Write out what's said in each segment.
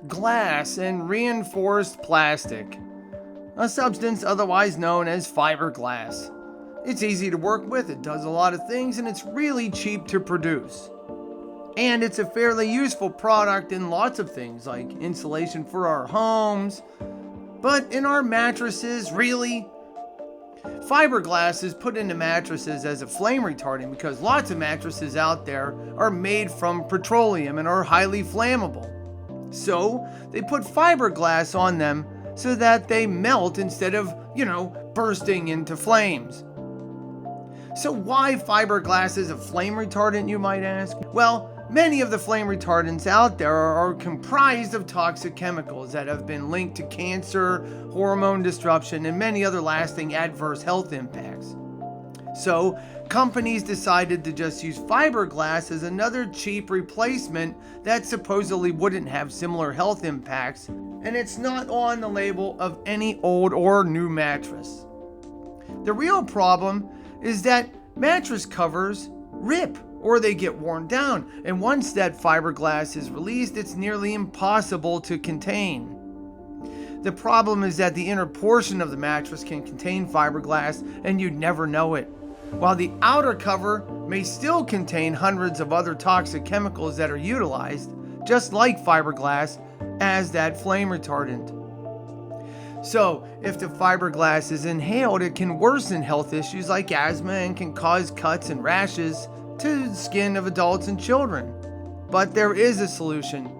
glass and reinforced plastic, a substance otherwise known as fiberglass. It's easy to work with, it does a lot of things, and it's really cheap to produce. And it's a fairly useful product in lots of things like insulation for our homes. But in our mattresses, really? Fiberglass is put into mattresses as a flame retardant because lots of mattresses out there are made from petroleum and are highly flammable. So they put fiberglass on them so that they melt instead of, bursting into flames. So why fiberglass is a flame retardant, you might ask? Well, many of the flame retardants out there are comprised of toxic chemicals that have been linked to cancer, hormone disruption, and many other lasting adverse health impacts. So, companies decided to just use fiberglass as another cheap replacement that supposedly wouldn't have similar health impacts, and it's not on the label of any old or new mattress. The real problem is that mattress covers rip or they get worn down, and once that fiberglass is released, it's nearly impossible to contain. The problem is that the inner portion of the mattress can contain fiberglass and you'd never know it, while the outer cover may still contain hundreds of other toxic chemicals that are utilized, just like fiberglass, as that flame retardant. So, if the fiberglass is inhaled, it can worsen health issues like asthma and can cause cuts and rashes to the skin of adults and children. But there is a solution.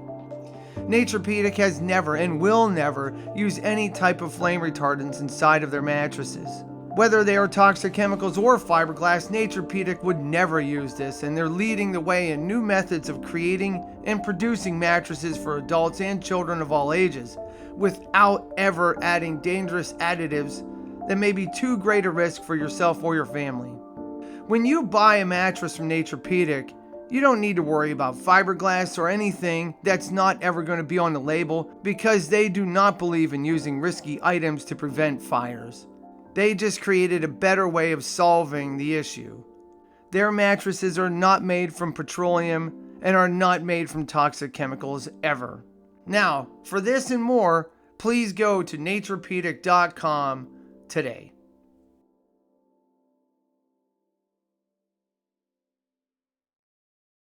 Naturepedic has never and will never use any type of flame retardants inside of their mattresses. Whether they are toxic chemicals or fiberglass, Naturepedic would never use this, and they're leading the way in new methods of creating and producing mattresses for adults and children of all ages, without ever adding dangerous additives that may be too great a risk for yourself or your family. When you buy a mattress from Naturepedic, you don't need to worry about fiberglass or anything that's not ever going to be on the label because they do not believe in using risky items to prevent fires. They just created a better way of solving the issue. Their mattresses are not made from petroleum and are not made from toxic chemicals ever. Now, for this and more, please go to naturepedic.com today.